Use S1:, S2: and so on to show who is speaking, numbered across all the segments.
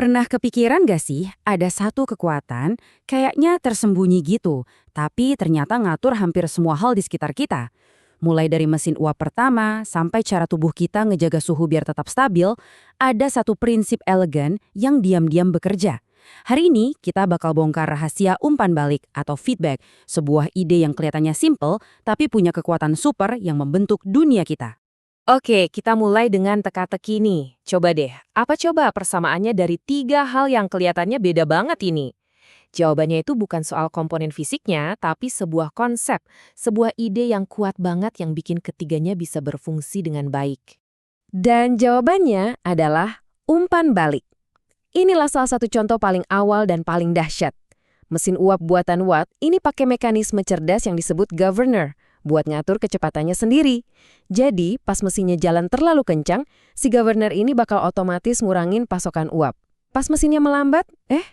S1: Pernah kepikiran gak sih ada satu kekuatan kayaknya tersembunyi gitu, tapi ternyata ngatur hampir semua hal di sekitar kita. Mulai dari mesin uap pertama sampai cara tubuh kita ngejaga suhu biar tetap stabil, ada satu prinsip elegan yang diam-diam bekerja. Hari ini kita bakal bongkar rahasia umpan balik atau feedback, sebuah ide yang kelihatannya simple tapi punya kekuatan super yang membentuk dunia kita.
S2: Oke, kita mulai dengan teka-teki nih. Coba deh, apa coba persamaannya dari tiga hal yang kelihatannya beda banget ini? Jawabannya itu bukan soal komponen fisiknya, tapi sebuah konsep, sebuah ide yang kuat banget yang bikin ketiganya bisa berfungsi dengan baik. Dan jawabannya adalah umpan balik. Inilah salah satu contoh paling awal dan paling dahsyat. Mesin uap buatan Watt ini pakai mekanisme cerdas yang disebut governor, buat ngatur kecepatannya sendiri. Jadi, pas mesinnya jalan terlalu kencang, si governor ini bakal otomatis ngurangin pasokan uap. Pas mesinnya melambat,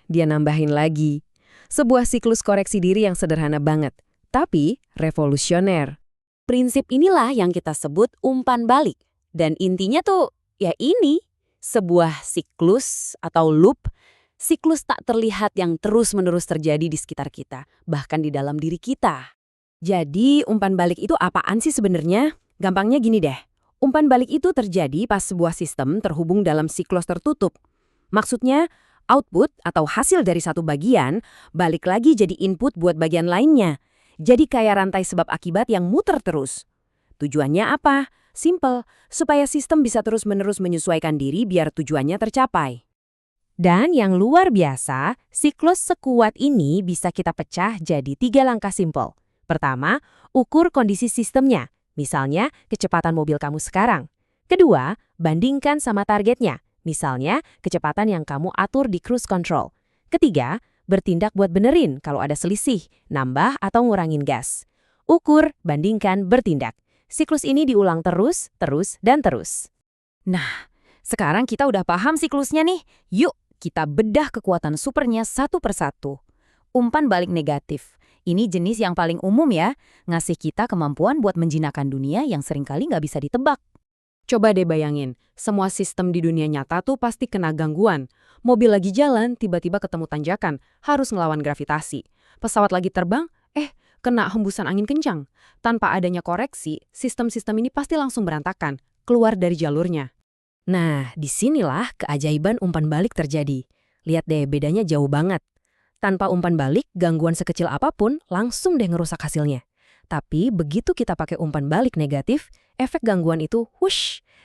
S2: dia nambahin lagi. Sebuah siklus koreksi diri yang sederhana banget, tapi revolusioner.
S1: Prinsip inilah yang kita sebut umpan balik. Dan intinya tuh, ya ini, sebuah siklus atau loop, siklus tak terlihat yang terus-menerus terjadi di sekitar kita, bahkan di dalam diri kita. Jadi, umpan balik itu apaan sih sebenarnya? Gampangnya gini deh, umpan balik itu terjadi pas sebuah sistem terhubung dalam siklus tertutup. Maksudnya, output atau hasil dari satu bagian balik lagi jadi input buat bagian lainnya. Jadi kayak rantai sebab akibat yang muter terus. Tujuannya apa? Simple, supaya sistem bisa terus-menerus menyesuaikan diri biar tujuannya tercapai.
S2: Dan yang luar biasa, siklus sekuat ini bisa kita pecah jadi 3 langkah simpel. Pertama, ukur kondisi sistemnya, misalnya kecepatan mobil kamu sekarang. Kedua, bandingkan sama targetnya, misalnya kecepatan yang kamu atur di cruise control. Ketiga, bertindak buat benerin kalau ada selisih, nambah atau ngurangin gas. Ukur, bandingkan, bertindak. Siklus ini diulang terus, dan terus.
S1: Nah, sekarang kita udah paham siklusnya nih. Yuk, kita bedah kekuatan supernya satu persatu. Umpan balik negatif. Ini jenis yang paling umum ya, ngasih kita kemampuan buat menjinakkan dunia yang seringkali nggak bisa ditebak. Coba deh bayangin, semua sistem di dunia nyata tuh pasti kena gangguan. Mobil lagi jalan, tiba-tiba ketemu tanjakan, harus ngelawan gravitasi. Pesawat lagi terbang, kena hembusan angin kencang. Tanpa adanya koreksi, sistem-sistem ini pasti langsung berantakan, keluar dari jalurnya. Nah, disinilah keajaiban umpan balik terjadi. Lihat deh, bedanya jauh banget. Tanpa umpan balik, gangguan sekecil apapun langsung deh ngerusak hasilnya. Tapi begitu kita pakai umpan balik negatif, efek gangguan itu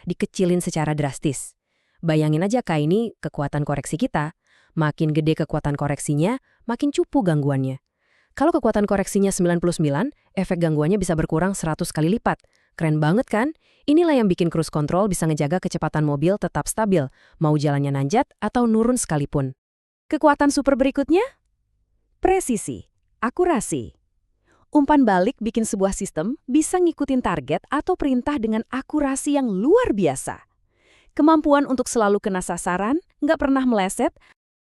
S1: dikecilin secara drastis. Bayangin aja kayak ini kekuatan koreksi kita. Makin gede kekuatan koreksinya, makin cupu gangguannya. Kalau kekuatan koreksinya 99, efek gangguannya bisa berkurang 100 kali lipat. Keren banget kan? Inilah yang bikin cruise control bisa ngejaga kecepatan mobil tetap stabil, mau jalannya nanjat atau nurun sekalipun. Kekuatan super berikutnya? Presisi, akurasi. Umpan balik bikin sebuah sistem bisa ngikutin target atau perintah dengan akurasi yang luar biasa. Kemampuan untuk selalu kena sasaran, nggak pernah meleset.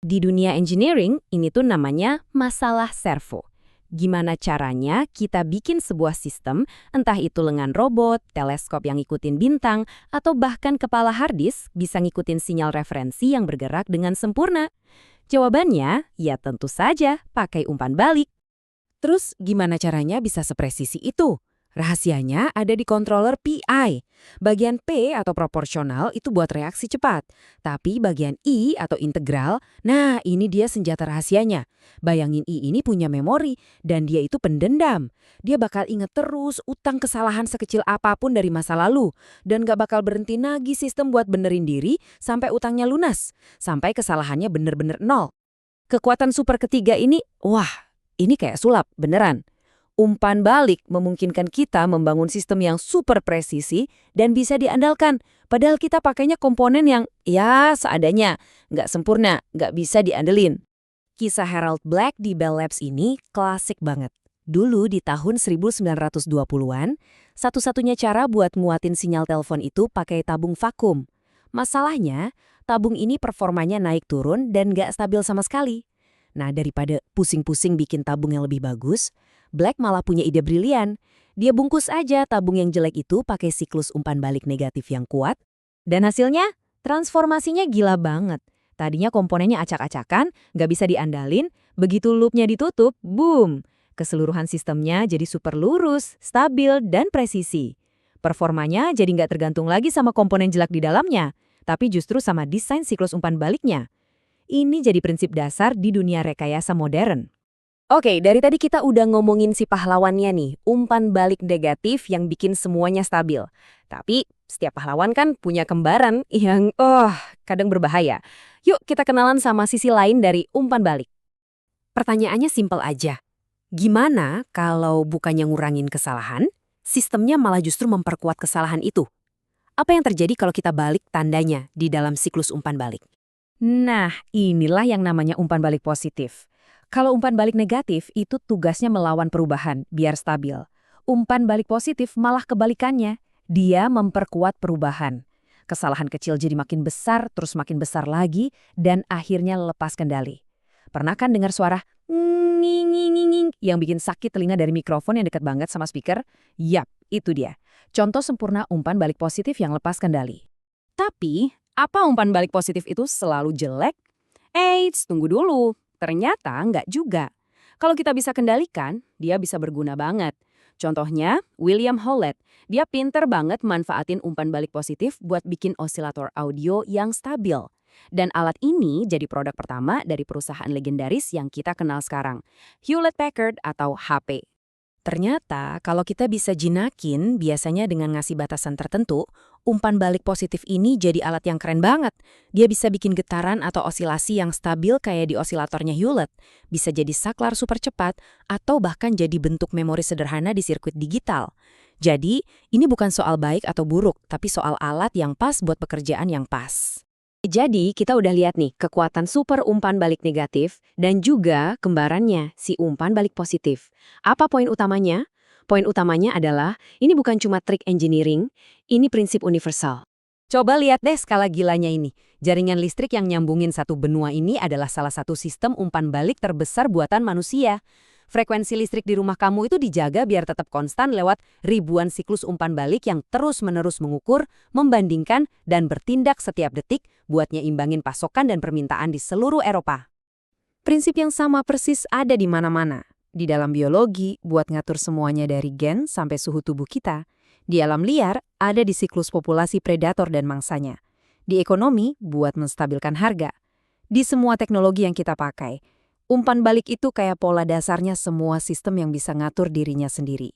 S1: Di dunia engineering, ini tuh namanya masalah servo. Gimana caranya kita bikin sebuah sistem, entah itu lengan robot, teleskop yang ngikutin bintang, atau bahkan kepala harddisk bisa ngikutin sinyal referensi yang bergerak dengan sempurna. Jawabannya, ya tentu saja pakai umpan balik. Terus gimana caranya bisa sepresisi itu? Rahasianya ada di controller PI. Bagian P atau proporsional itu buat reaksi cepat. Tapi bagian I atau integral, nah ini dia senjata rahasianya. Bayangin I ini punya memori dan dia itu pendendam. Dia bakal inget terus utang kesalahan sekecil apapun dari masa lalu. Dan gak bakal berhenti nagih sistem buat benerin diri sampai utangnya lunas. Sampai kesalahannya bener-bener nol. Kekuatan super ketiga ini, ini kayak sulap, beneran. Umpan balik memungkinkan kita membangun sistem yang super presisi dan bisa diandalkan. Padahal kita pakainya komponen yang, seadanya. Nggak sempurna, nggak bisa diandelin. Kisah Harold Black di Bell Labs ini klasik banget. Dulu di tahun 1920-an, satu-satunya cara buat muatin sinyal telepon itu pakai tabung vakum. Masalahnya, tabung ini performanya naik turun dan nggak stabil sama sekali. Nah, daripada pusing-pusing bikin tabung yang lebih bagus, Black malah punya ide brilian. Dia bungkus aja tabung yang jelek itu pakai siklus umpan balik negatif yang kuat. Dan hasilnya, transformasinya gila banget. Tadinya komponennya acak-acakan, nggak bisa diandalin, begitu loopnya ditutup, boom! Keseluruhan sistemnya jadi super lurus, stabil, dan presisi. Performanya jadi nggak tergantung lagi sama komponen jelek di dalamnya, tapi justru sama desain siklus umpan baliknya. Ini jadi prinsip dasar di dunia rekayasa modern.
S2: Oke, dari tadi kita udah ngomongin si pahlawannya nih, umpan balik negatif yang bikin semuanya stabil. Tapi setiap pahlawan kan punya kembaran yang, kadang berbahaya. Yuk kita kenalan sama sisi lain dari umpan balik. Pertanyaannya simpel aja. Gimana kalau bukannya ngurangin kesalahan, sistemnya malah justru memperkuat kesalahan itu? Apa yang terjadi kalau kita balik tandanya di dalam siklus umpan balik?
S1: Nah, inilah yang namanya umpan balik positif. Kalau umpan balik negatif, itu tugasnya melawan perubahan, biar stabil. Umpan balik positif malah kebalikannya. Dia memperkuat perubahan. Kesalahan kecil jadi makin besar, terus makin besar lagi, dan akhirnya lepas kendali. Pernah kan dengar suara nging yang bikin sakit telinga dari mikrofon yang dekat banget sama speaker? Yap, itu dia. Contoh sempurna umpan balik positif yang lepas kendali. Tapi, apa umpan balik positif itu selalu jelek? Eits, tunggu dulu. Ternyata nggak juga. Kalau kita bisa kendalikan, dia bisa berguna banget. Contohnya, William Howlett. Dia pinter banget manfaatin umpan balik positif buat bikin osilator audio yang stabil. Dan alat ini jadi produk pertama dari perusahaan legendaris yang kita kenal sekarang, Hewlett-Packard atau HP. Ternyata, kalau kita bisa jinakin, biasanya dengan ngasih batasan tertentu, umpan balik positif ini jadi alat yang keren banget. Dia bisa bikin getaran atau osilasi yang stabil kayak di osilatornya Hewlett, bisa jadi saklar super cepat, atau bahkan jadi bentuk memori sederhana di sirkuit digital. Jadi, ini bukan soal baik atau buruk, tapi soal alat yang pas buat pekerjaan yang pas. Jadi, kita udah lihat nih kekuatan super umpan balik negatif dan juga kembarannya, si umpan balik positif. Apa poin utamanya? Poin utamanya adalah, ini bukan cuma trik engineering, ini prinsip universal. Coba lihat deh skala gilanya ini. Jaringan listrik yang nyambungin satu benua ini adalah salah satu sistem umpan balik terbesar buatan manusia. Frekuensi listrik di rumah kamu itu dijaga biar tetap konstan lewat ribuan siklus umpan balik yang terus-menerus mengukur, membandingkan, dan bertindak setiap detik buat nyimbangin pasokan dan permintaan di seluruh Eropa. Prinsip yang sama persis ada di mana-mana. Di dalam biologi, buat ngatur semuanya dari gen sampai suhu tubuh kita. Di alam liar, ada di siklus populasi predator dan mangsanya. Di ekonomi, buat menstabilkan harga. Di semua teknologi yang kita pakai, umpan balik itu kayak pola dasarnya semua sistem yang bisa ngatur dirinya sendiri.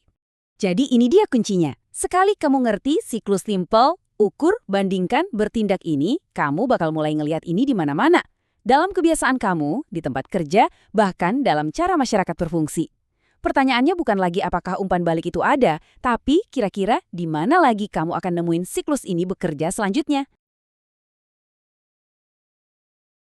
S1: Jadi ini dia kuncinya. Sekali kamu ngerti siklus simple, ukur, bandingkan, bertindak ini, kamu bakal mulai ngelihat ini di mana-mana. Dalam kebiasaan kamu, di tempat kerja, bahkan dalam cara masyarakat berfungsi. Pertanyaannya bukan lagi apakah umpan balik itu ada, tapi kira-kira di mana lagi kamu akan nemuin siklus ini bekerja selanjutnya.